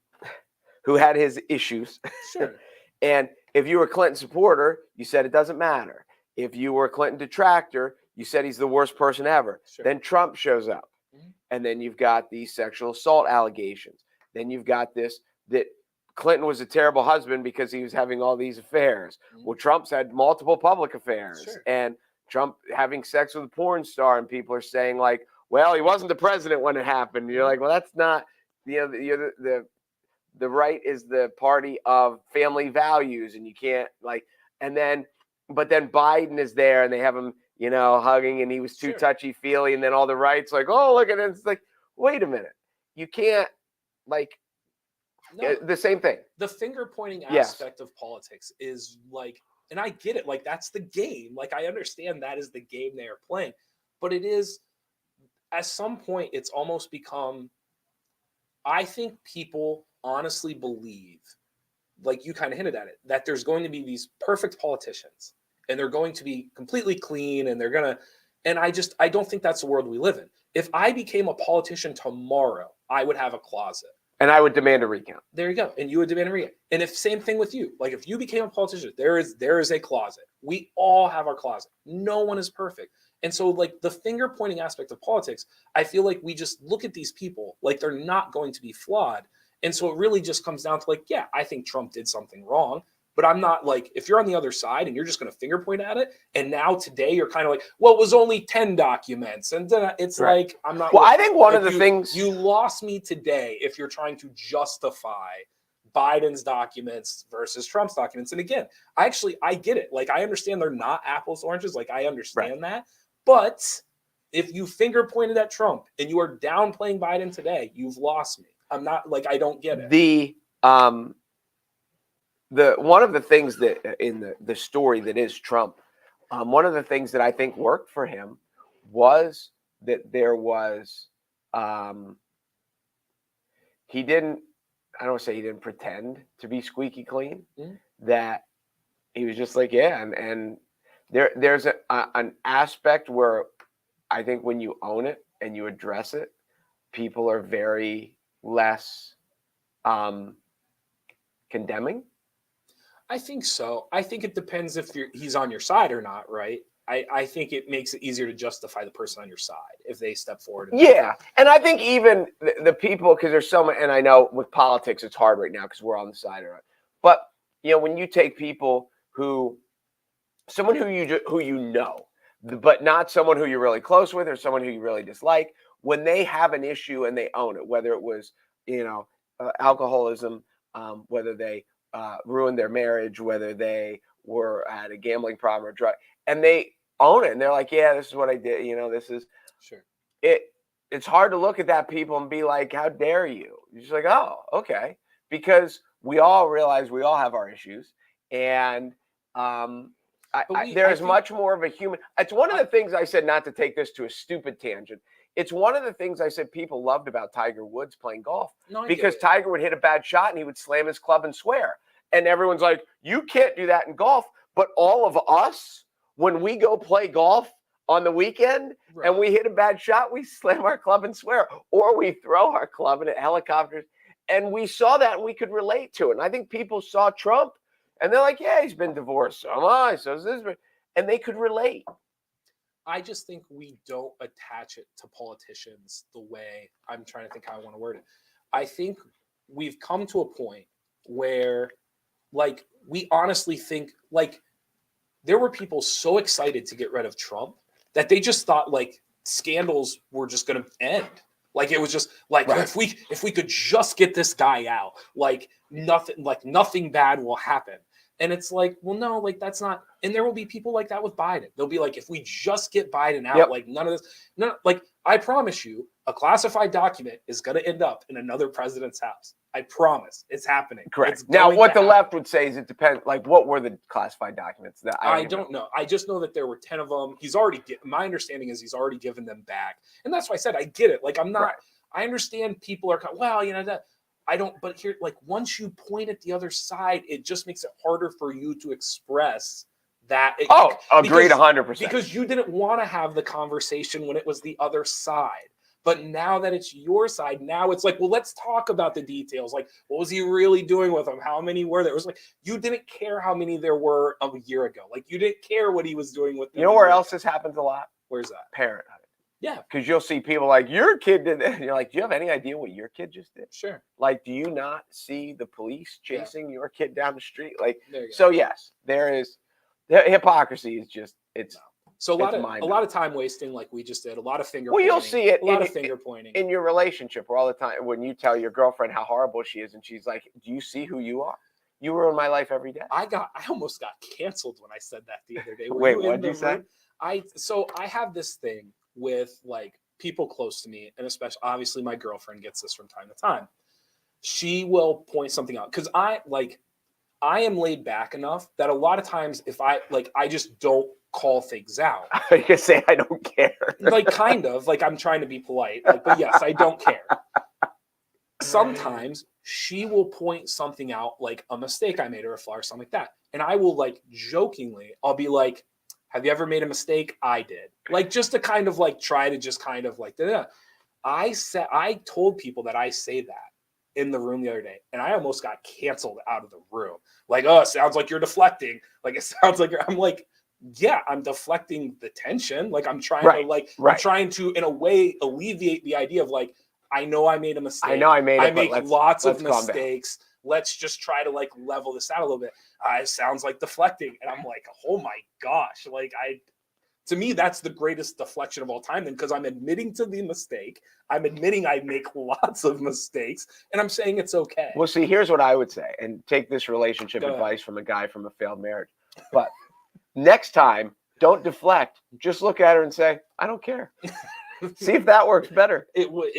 Speaker 2: who had his issues.
Speaker 1: Sure.
Speaker 2: And if you were a Clinton supporter, you said it doesn't matter. If you were a Clinton detractor, you said he's the worst person ever.
Speaker 1: Sure.
Speaker 2: Then Trump shows up. Mm-hmm. And then you've got these sexual assault allegations. Then you've got this, that Clinton was a terrible husband because he was having all these affairs. Mm-hmm. Well, Trump's had multiple public affairs. Sure. And Trump having sex with a porn star, and people are saying like, well, he wasn't the president when it happened. And you're like, well, that's not, the right is the party of family values, and you can't like, but then Biden is there and they have him, hugging, and he was too Sure. touchy-feely, and then all the rights like, oh, look at it. It's like, wait a minute. You can't, like,
Speaker 1: no,
Speaker 2: the same thing.
Speaker 1: The finger-pointing aspect of politics is like, and I get it, like, that's the game. Like, I understand that is the game they are playing. But it is, at some point, it's almost become, I think people honestly believe, like you kind of hinted at it, that there's going to be these perfect politicians, and they're going to be completely clean, and they're going to, and I don't think that's the world we live in. If I became a politician tomorrow, I would have a closet.
Speaker 2: And I would demand a recount.
Speaker 1: There you go. And you would demand a recount. And if same thing with you, like if you became a politician, there is a closet. We all have our closet. No one is perfect. And so like the finger pointing aspect of politics, I feel like we just look at these people like they're not going to be flawed. And so it really just comes down to like, yeah, I think Trump did something wrong, but I'm not like, if you're on the other side and you're just going to finger point at it, and now today you're kind of like, well, it was only 10 documents. And then it's right. Like, I'm not.
Speaker 2: Well, I think one of the things.
Speaker 1: You lost me today if you're trying to justify Biden's documents versus Trump's documents. And again, I get it. Like, I understand they're not apples to oranges. Like, I understand that. But if you finger pointed at Trump and you are downplaying Biden today, you've lost me. I'm not like, I don't get it.
Speaker 2: One of the things that in the story that is Trump, one of the things that I think worked for him was that there was, he didn't pretend to be squeaky clean, that he was just like, yeah. And there's an aspect where I think when you own it and you address it, people are very less condemning.
Speaker 1: I think so. I think it depends if he's on your side or not, right? I think it makes it easier to justify the person on your side if they step forward.
Speaker 2: Yeah. And I think even the people, because there's so many, and I know with politics it's hard right now because we're on the side of it. But, when you take people someone who you know, but not someone who you're really close with or someone who you really dislike, when they have an issue and they own it, whether it was, alcoholism, whether they ruined their marriage, whether they were at a gambling problem or drug, and they own it and they're like, yeah, this is what I did. This is
Speaker 1: sure.
Speaker 2: It's hard to look at that people and be like, how dare you? You're just like, oh, okay. Because we all realize we all have our issues. And there's much more of a human. It's one of the things I said, not to take this to a stupid tangent. It's one of the things I said people loved about Tiger Woods playing golf, because Tiger would hit a bad shot and he would slam his club and swear. And everyone's like, you can't do that in golf. But all of us, when we go play golf on the weekend and we hit a bad shot, we slam our club and swear, or we throw our club and it helicopters. And we saw that and we could relate to it. And I think people saw Trump and they're like, yeah, he's been divorced. So am I. So is this. And they could relate.
Speaker 1: I just think we don't attach it to politicians the way I'm trying to think how I want to word it. I think we've come to a point where, like, we honestly think, like, there were people so excited to get rid of Trump that they just thought like scandals were just going to end. Like it was just like if we could just get this guy out, like nothing bad will happen. And it's like, well, no, like that's not. And there will be people like that with Biden. They'll be like, if we just get Biden out, like none of this, no, like I promise you, a classified document is going to end up in another president's house. I promise, it's happening.
Speaker 2: Correct.
Speaker 1: It's
Speaker 2: now, what the
Speaker 1: happen.
Speaker 2: left would say is it depends. Like, what were the classified documents? That
Speaker 1: I don't know. I just know that there were 10 of them. He's already. My understanding is he's already given them back, and that's why I said I get it. Like I'm not. Right. I understand people are well, you know that. I don't. But here, like once you point at the other side, it just makes it harder for you to express that.
Speaker 2: Agreed, 100%.
Speaker 1: Because you didn't want to have the conversation when it was the other side. But now that it's your side, now it's like, well, let's talk about the details. Like, what was he really doing with them? How many were there? It was like, you didn't care how many there were a year ago. Like, you didn't care what he was doing with them.
Speaker 2: You know where else this happens a lot?
Speaker 1: Where's that?
Speaker 2: Parenthood.
Speaker 1: Yeah.
Speaker 2: Because you'll see people like, your kid did that. And you're like, do you have any idea what your kid just did?
Speaker 1: Sure.
Speaker 2: Like, do you not see the police chasing your kid down the street? Like,
Speaker 1: so
Speaker 2: yes, there is. The hypocrisy is just, it's.
Speaker 1: No. So a lot of time wasting, like we just did, a lot of finger pointing.
Speaker 2: Well, you'll see it
Speaker 1: a lot of finger pointing
Speaker 2: in your relationship, where all the time when you tell your girlfriend how horrible she is, and she's like, "Do you see who you are? You ruin my life every day."
Speaker 1: I almost got canceled when I said that the other day.
Speaker 2: Wait, what did you say?
Speaker 1: I have this thing with like people close to me, and especially obviously my girlfriend gets this from time to time. She will point something out because I am laid back enough that a lot of times if I just don't call things out.
Speaker 2: You can say I don't care.
Speaker 1: Like kind of like I'm trying to be polite, like, but yes, I don't care. Sometimes she will point something out, like a mistake I made or a flaw or something like that, and I will like jokingly, I'll be like, "Have you ever made a mistake?" I did, like just to kind of like try to just kind of like I told people that I say that in the room the other day, and I almost got canceled out of the room. Like, oh, it sounds like you're deflecting. Like it sounds like I'm like. Yeah, I'm deflecting the tension. Like I'm trying to I'm trying to in a way alleviate the idea of like, I know I made a mistake.
Speaker 2: I know I made it.
Speaker 1: I make lots of mistakes. Let's just try to like level this out a little bit. It sounds like deflecting. And I'm like, oh my gosh. Like to me, that's the greatest deflection of all time then, because I'm admitting to the mistake. I'm admitting I make lots of mistakes and I'm saying it's okay.
Speaker 2: Well, see, here's what I would say, and take this relationship advice from a guy from a failed marriage. But next time, don't deflect. Just look at her and say, "I don't care." See if that works better.
Speaker 1: It would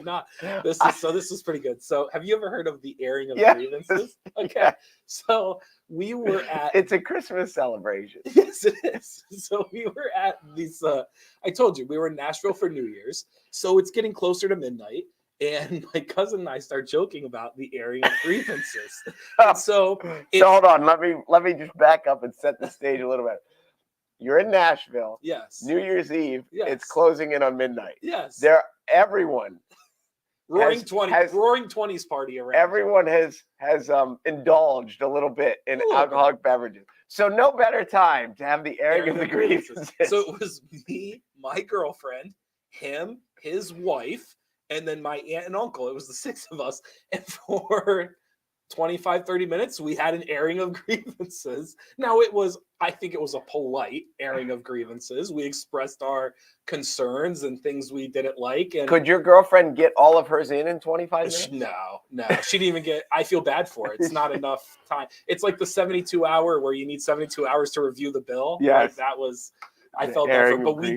Speaker 1: not. This is pretty good. So, have you ever heard of the airing of grievances? Okay. Yeah. So we were at.
Speaker 2: It's a Christmas celebration.
Speaker 1: Yes, it is. So we were at these. I told you we were in Nashville for New Year's. So it's getting closer to midnight. And my cousin and I start joking about the airing of grievances. So
Speaker 2: hold on, let me just back up and set the stage a little bit. You're in Nashville.
Speaker 1: Yes.
Speaker 2: New Year's Eve.
Speaker 1: Yes.
Speaker 2: It's closing in on midnight.
Speaker 1: Yes.
Speaker 2: Everyone.
Speaker 1: Roaring 20s party around.
Speaker 2: Everyone has indulged a little bit in alcoholic beverages. So no better time to have the airing of the grievances. So
Speaker 1: it was me, my girlfriend, him, his wife, and then my aunt and uncle. It was the six of us. And for 25, 30 minutes, we had an airing of grievances. Now, I think it was a polite airing of grievances. We expressed our concerns and things we didn't like. And
Speaker 2: could your girlfriend get all of hers in 25 minutes?
Speaker 1: No. She didn't even get, I feel bad for it. It's not enough time. It's like the 72 hour where you need 72 hours to review the bill.
Speaker 2: Yes.
Speaker 1: Like that was... I felt bad, but we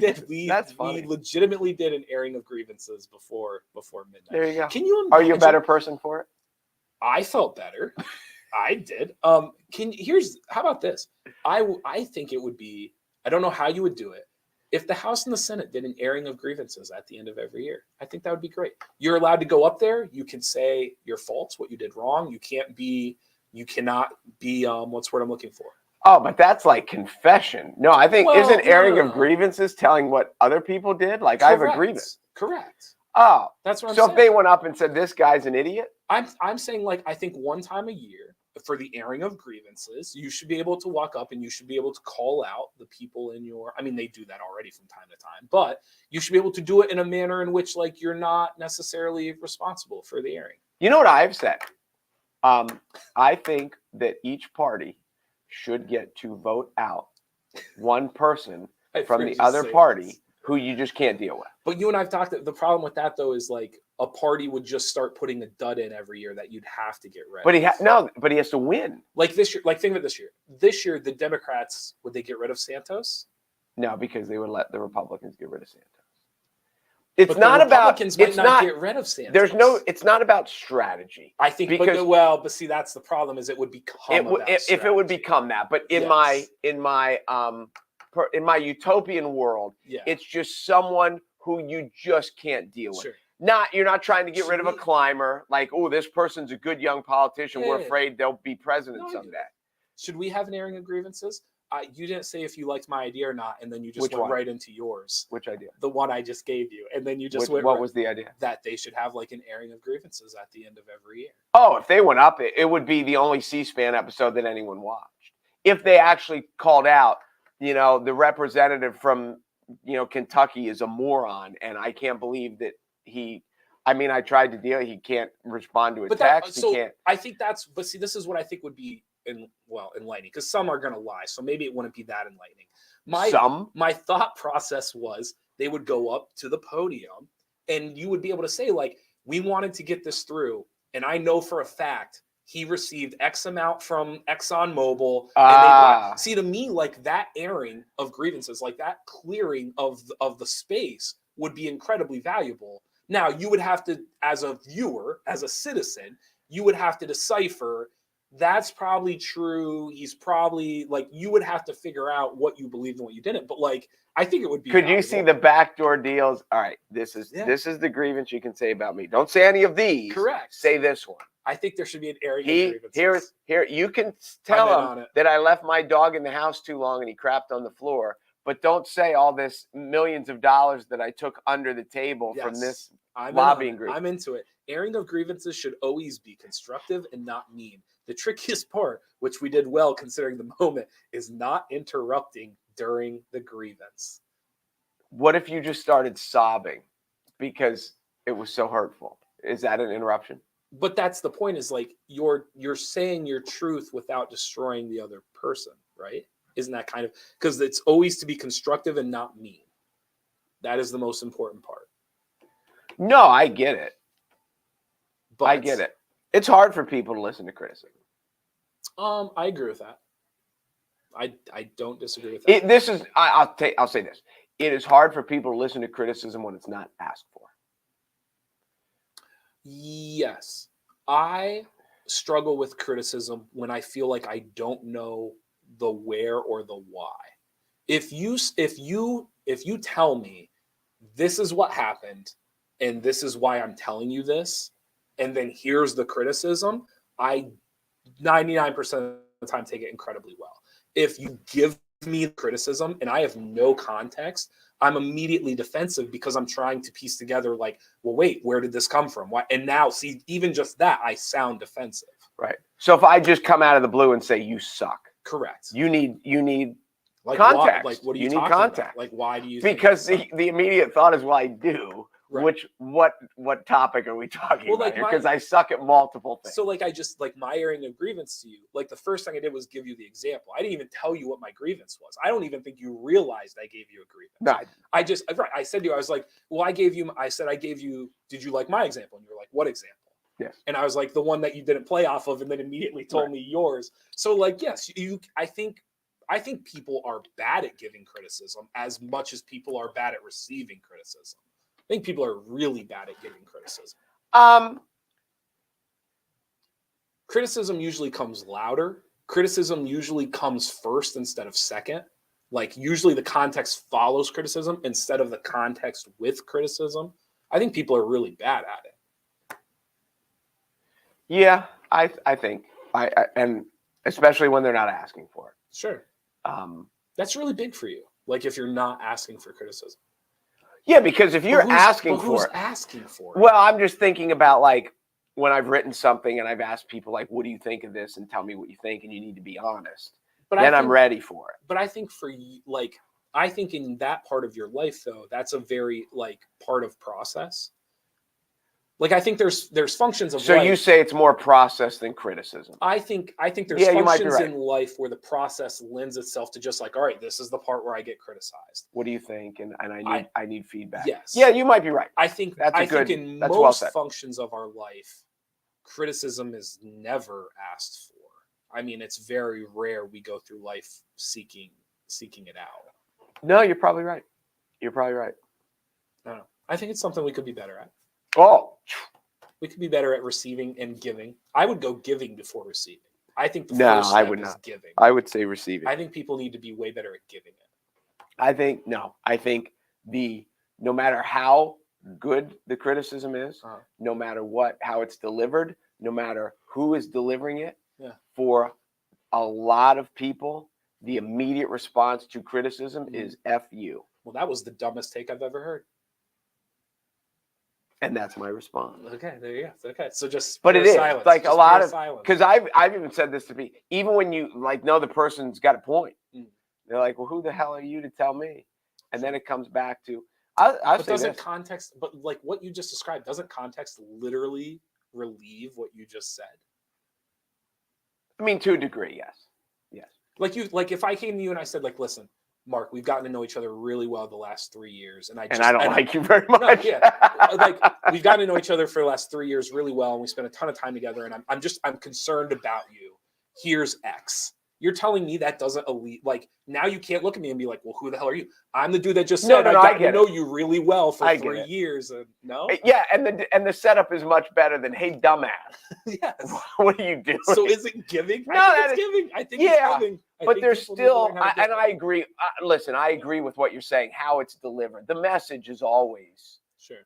Speaker 1: legitimately did an airing of grievances before midnight.
Speaker 2: There you go.
Speaker 1: Can you imagine?
Speaker 2: Are you a better person for it?
Speaker 1: I felt better. I did. How about this? I think it would be, I don't know how you would do it. If the House and the Senate did an airing of grievances at the end of every year, I think that would be great. You're allowed to go up there. You can say your faults, what you did wrong. You cannot be, what's the word I'm looking for?
Speaker 2: Oh, but that's like confession. No, I think isn't airing of grievances telling what other people did? Like, correct. I have a grievance.
Speaker 1: Correct.
Speaker 2: Oh,
Speaker 1: that's what I'm
Speaker 2: saying. So if they went up and said, "This guy's an idiot,"
Speaker 1: I'm saying, like, I think one time a year for the airing of grievances, you should be able to walk up and you should be able to call out the people in your. I mean, they do that already from time to time, but you should be able to do it in a manner in which, like, you're not necessarily responsible for the airing.
Speaker 2: You know what I've said? I think that each party should get to vote out one person
Speaker 1: I've
Speaker 2: from
Speaker 1: heard
Speaker 2: the
Speaker 1: you
Speaker 2: other
Speaker 1: say
Speaker 2: party
Speaker 1: this.
Speaker 2: who you just can't deal with.
Speaker 1: But you and I've talked. The problem with that though is like a party would just start putting a dud in every year that you'd have to get rid
Speaker 2: But
Speaker 1: of.
Speaker 2: but he has to win.
Speaker 1: Like this year, like think of it this year. This year, the Democrats, would they get rid of Santos?
Speaker 2: No, because they would let the Republicans get rid of Santos. It's
Speaker 1: But
Speaker 2: not
Speaker 1: the
Speaker 2: about.
Speaker 1: Republicans might
Speaker 2: It's
Speaker 1: not
Speaker 2: not
Speaker 1: get rid of Santos.
Speaker 2: There's no. It's not about strategy.
Speaker 1: I think,
Speaker 2: because
Speaker 1: but see, that's the problem. Is it would become
Speaker 2: if it would become that. But in my utopian world, it's just someone who you just can't deal with. You're not trying to get rid of a climber. Like, oh, this person's a good young politician. We're afraid they'll be president someday.
Speaker 1: Should we have an airing of grievances? You didn't say if you liked my idea or not, and then you just went right into yours.
Speaker 2: Which idea?
Speaker 1: The one I just gave you, and then you just went.
Speaker 2: What was the idea?
Speaker 1: That they should have like an airing of grievances at the end of every year.
Speaker 2: Oh, if they went up, it would be the only C-SPAN episode that anyone watched. If they actually called out, the representative from, Kentucky is a moron, and I can't believe that I tried to deal. He can't respond to a text. He can't.
Speaker 1: I think but see, this is what I think would be enlightening, because some are going to lie, so maybe it wouldn't be that enlightening. My thought process was they would go up to the podium and you would be able to say, like, we wanted to get this through, and I know for a fact he received X amount from ExxonMobil. And see, to me, like, that airing of grievances, like that clearing of the space would be incredibly valuable. Now, you would have to, as a viewer, as a citizen, you would have to decipher, that's probably true. He's probably, like, you would have to figure out what you believed and what you didn't. But, like, I think it would be.
Speaker 2: Could you see the backdoor deals? All right, this is the grievance you can say about me. Don't say any of these.
Speaker 1: Correct.
Speaker 2: Say this one.
Speaker 1: I think there should be an airing of grievances.
Speaker 2: Here, you can tell him that I left my dog in the house too long and he crapped on the floor. But don't say all this millions of dollars that I took under the table from this lobbying group.
Speaker 1: I'm into it. Airing of grievances should always be constructive and not mean. The trickiest part, which we did well considering the moment, is not interrupting during the grievance.
Speaker 2: What if you just started sobbing because it was so hurtful? Is that an interruption?
Speaker 1: But that's the point, is like you're saying your truth without destroying the other person, right? Isn't that kind of, because it's always to be constructive and not mean. That is the most important part.
Speaker 2: No, I get it.
Speaker 1: But
Speaker 2: I get it. It's hard for people to listen to criticism.
Speaker 1: I agree with that. I don't disagree with that.
Speaker 2: I'll say this. It is hard for people to listen to criticism when it's not asked for.
Speaker 1: Yes. I struggle with criticism when I feel like I don't know the where or the why. If you tell me this is what happened and this is why I'm telling you this, and then here's the criticism, I 99% of the time take it incredibly well. If you give me criticism and I have no context, I'm immediately defensive because I'm trying to piece together, like, well, wait, where did this come from? Why? And now, see, even just that, I sound defensive.
Speaker 2: Right. So if I just come out of the blue and say you suck,
Speaker 1: correct.
Speaker 2: You need
Speaker 1: like
Speaker 2: context.
Speaker 1: Why, like, what are you
Speaker 2: need
Speaker 1: talking
Speaker 2: context.
Speaker 1: about? Like, why do you?
Speaker 2: Because the immediate thought is, well, I do.
Speaker 1: Right.
Speaker 2: Which what topic are we talking about here? Because I suck at multiple things.
Speaker 1: So like I just like my airing of grievance to you. Like the first thing I did was give you the example. I didn't even tell you what my grievance was. I don't even think you realized I gave you a grievance.
Speaker 2: No,
Speaker 1: I said to you, I was like, well, I gave you. Did you like my example? And you were like, what example?
Speaker 2: Yes.
Speaker 1: And I was like, the one that you didn't play off of, and then immediately told me yours. So like, yes, I think people are bad at giving criticism as much as people are bad at receiving criticism. I think people are really bad at giving criticism. Criticism usually comes louder. Criticism usually comes first instead of second. Like usually the context follows criticism instead of the context with criticism. I think people are really bad at it.
Speaker 2: Yeah, I think and especially when they're not asking for it.
Speaker 1: Sure. That's really big for you. Like if you're not asking for criticism.
Speaker 2: Yeah, because if you're asking for it.
Speaker 1: Who's asking for it?
Speaker 2: Well, I'm just thinking about like when I've written something and I've asked people like, what do you think of this? And tell me what you think, and you need to be honest. But then I'm ready for it.
Speaker 1: But I think I think in that part of your life though, that's a very like part of process. Like, I think there's functions of
Speaker 2: So
Speaker 1: life.
Speaker 2: you say it's more process than criticism.
Speaker 1: I think there's
Speaker 2: Yeah, you might be
Speaker 1: functions
Speaker 2: right.
Speaker 1: in life where the process lends itself to just like, all right, this is the part where I get criticized.
Speaker 2: What do you think? And I need feedback.
Speaker 1: Yes.
Speaker 2: Yeah, you might be right.
Speaker 1: I think
Speaker 2: That's
Speaker 1: think in
Speaker 2: that's well
Speaker 1: most
Speaker 2: said.
Speaker 1: functions of our life, criticism is never asked for. I mean, it's very rare we go through life seeking it out.
Speaker 2: No, you're probably right. You're probably right.
Speaker 1: I don't know. I think it's something we could be better at.
Speaker 2: Oh,
Speaker 1: We could be better at receiving and giving. I would go giving before receiving. I think the
Speaker 2: No,
Speaker 1: first
Speaker 2: I
Speaker 1: step
Speaker 2: would
Speaker 1: is
Speaker 2: not.
Speaker 1: giving.
Speaker 2: I would say receiving.
Speaker 1: I think people need to be way better at giving it.
Speaker 2: I think no matter how good the criticism is, no matter how it's delivered, no matter who is delivering it, for a lot of people, the immediate response to criticism is F you.
Speaker 1: Well, that was the dumbest take I've ever heard.
Speaker 2: And that's my response.
Speaker 1: Okay, there you go. Okay, so just
Speaker 2: but it is
Speaker 1: silence.
Speaker 2: like
Speaker 1: just
Speaker 2: a lot of
Speaker 1: silence.
Speaker 2: because I've even said this to me. Even when you like know the person's got a point, they're like, "Well, who the hell are you to tell me?" And then it comes back to I'll say
Speaker 1: doesn't
Speaker 2: this.
Speaker 1: context? But like what you just described, doesn't context literally relieve what you just said?
Speaker 2: I mean, to a degree, yes.
Speaker 1: Like if I came to you and I said, like, listen, Mark, we've gotten to know each other really well the last 3 years, and I don't
Speaker 2: like you very much.
Speaker 1: No, like we've gotten to know each other for the last 3 years really well, and we spent a ton of time together, and I'm concerned about you. Here's X. You're telling me that doesn't like now you can't look at me and be like, well, who the hell are you? I'm the dude that just said I got to know you really well for 3 years. And no,
Speaker 2: yeah, and the setup is much better than hey dumbass.
Speaker 1: Yes.
Speaker 2: What are you doing?
Speaker 1: So is it giving?
Speaker 2: No,
Speaker 1: I think it's giving. I think it's giving.
Speaker 2: But there's still, and I agree. Listen, I agree with what you're saying. How it's delivered, the message is always
Speaker 1: sure.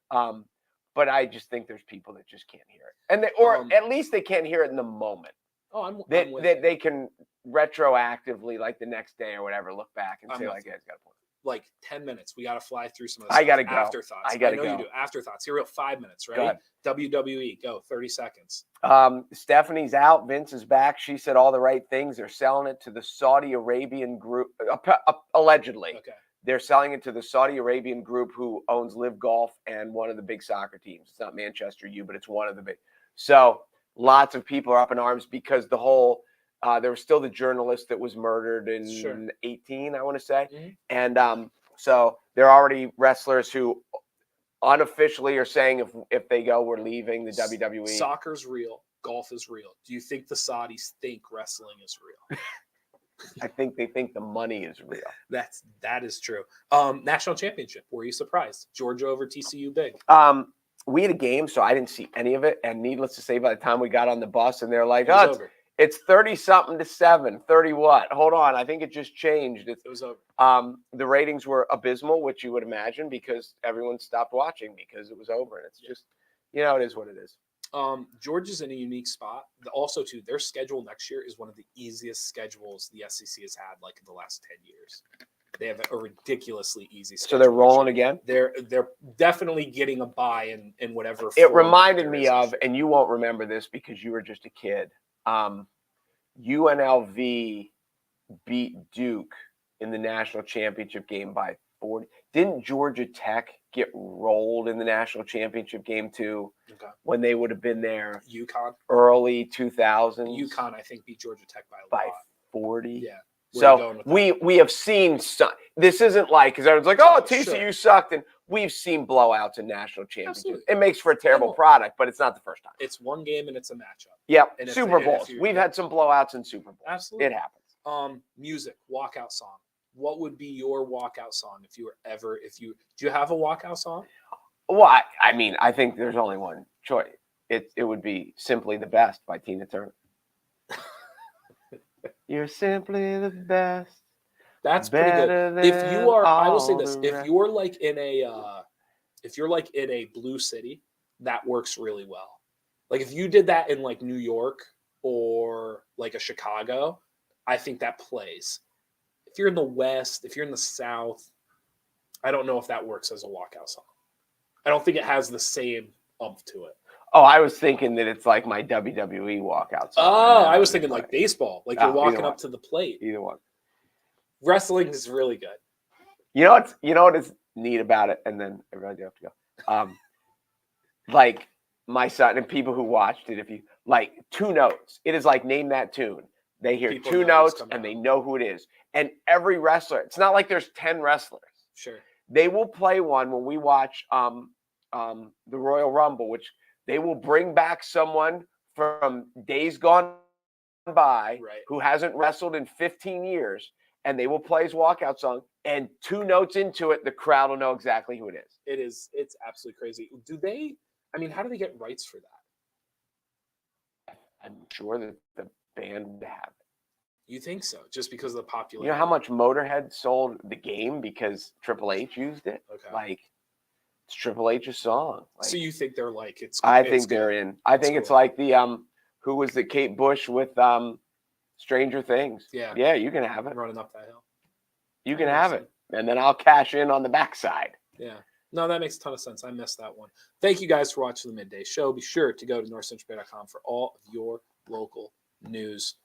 Speaker 2: But I just think there's people that just can't hear it, and or at least they can't hear it in the moment.
Speaker 1: Oh, I'm with
Speaker 2: that they can retroactively, like the next day or whatever, look back and say, like, yeah, it's got a point.
Speaker 1: Like 10 minutes. We got to fly through some of the
Speaker 2: I gotta go.
Speaker 1: Afterthoughts.
Speaker 2: I know
Speaker 1: you do. Afterthoughts. Here we go. 5 minutes, right?
Speaker 2: Go ahead.
Speaker 1: WWE. Go. 30 seconds.
Speaker 2: Stephanie's out. Vince is back. She said all the right things. They're selling it to the Saudi Arabian group, allegedly.
Speaker 1: Okay.
Speaker 2: They're selling it to the Saudi Arabian group who owns Live Golf and one of the big soccer teams. It's not Manchester U, but it's one of the big. So lots of people are up in arms because the whole there was still the journalist that was murdered in 18, I want to say.
Speaker 1: Mm-hmm.
Speaker 2: And so there are already wrestlers who unofficially are saying if they go, we're leaving the WWE.
Speaker 1: Soccer's real. Golf is real. Do you think the Saudis think wrestling is real?
Speaker 2: I think they think the money is real.
Speaker 1: That is true. National championship. Were you surprised? Georgia over TCU big.
Speaker 2: We had a game, so I didn't see any of it. And needless to say, by the time we got on the bus and they're like, it's 30-something to 7. 30 what? Hold on. I think it just changed. It
Speaker 1: was over.
Speaker 2: The ratings were abysmal, which you would imagine because everyone stopped watching because it was over. And it's just, it is what it is.
Speaker 1: Georgia's in a unique spot. Also, too, their schedule next year is one of the easiest schedules the SEC has had like in the last 10 years. They have a ridiculously easy schedule.
Speaker 2: So they're rolling again?
Speaker 1: They're definitely getting a bye in whatever.
Speaker 2: It reminded me of, and you won't remember this because you were just a kid. UNLV beat Duke in the national championship game by 40. Didn't Georgia Tech get rolled in the national championship game too?
Speaker 1: Okay.
Speaker 2: When they would have been there?
Speaker 1: UConn.
Speaker 2: Early 2000s.
Speaker 1: UConn, I think, beat Georgia Tech by a lot.
Speaker 2: 40.
Speaker 1: Yeah.
Speaker 2: So we have seen some. This isn't like because everyone's like, oh, TCU sucked, and we've seen blowouts in national championships. Absolutely. It makes for a terrible product, but it's not the first time.
Speaker 1: It's one game and it's a matchup.
Speaker 2: Yep. Super Bowls. We've had some blowouts in Super Bowls.
Speaker 1: Absolutely.
Speaker 2: It happens.
Speaker 1: Music, walkout song. What would be your walkout song if you were ever do you have a walkout song?
Speaker 2: Well, I mean, I think there's only one choice. It would be Simply the Best by Tina Turner. You're simply the best.
Speaker 1: That's pretty good. If you are, I will say this: if you're like in a blue city, that works really well. Like if you did that in like New York or like a Chicago, I think that plays. If you're in the West, if you're in the South, I don't know if that works as a walkout song. I don't think it has the same umph to it.
Speaker 2: Oh, I was thinking that it's like my WWE walkout song.
Speaker 1: Oh, I was thinking like baseball, like you're walking up to the plate.
Speaker 2: Either one.
Speaker 1: Wrestling is really good.
Speaker 2: You know what is neat about it, and then everybody have to go. Like my son and people who watched it, if you like 2 notes, it is like name that tune. They hear
Speaker 1: People
Speaker 2: 2
Speaker 1: know who's
Speaker 2: notes
Speaker 1: coming
Speaker 2: and they
Speaker 1: out.
Speaker 2: know who it is. And every wrestler, it's not like there's 10 wrestlers.
Speaker 1: Sure.
Speaker 2: They will play one when we watch the Royal Rumble, which they will bring back someone from days gone by who hasn't wrestled in 15 years, and they will play his walkout song, and 2 notes into it, the crowd will know exactly who it is.
Speaker 1: It's absolutely crazy. Do they, I mean, how do they get rights for that?
Speaker 2: I'm sure that the band would have it.
Speaker 1: You think so? Just because of the popularity?
Speaker 2: You know how much Motorhead sold the game because Triple H used it?
Speaker 1: Okay.
Speaker 2: Like, it's Triple H's song. Like,
Speaker 1: So you think they're like,
Speaker 2: I think they're in. I think it's like the who was the Kate Bush with Stranger Things?
Speaker 1: Yeah.
Speaker 2: Yeah, you can have it.
Speaker 1: Running up that hill.
Speaker 2: You can have it. And then I'll cash in on the backside.
Speaker 1: Yeah. No, that makes a ton of sense. I missed that one. Thank you guys for watching the Midday Show. Be sure to go to NorthcentralPa.com for all of your local news.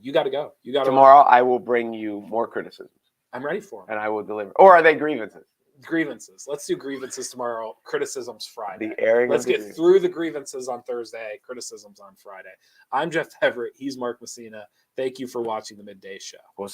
Speaker 1: You got to go. You got
Speaker 2: tomorrow. I will bring you more criticisms.
Speaker 1: I'm ready for them,
Speaker 2: and I will deliver. Or are they grievances?
Speaker 1: Grievances. Let's do grievances tomorrow. Criticisms Friday.
Speaker 2: The airing.
Speaker 1: Let's get through the grievances on Thursday. Criticisms on Friday. I'm Jeff Everett. He's Mark Messina. Thank you for watching the Midday Show.
Speaker 2: We'll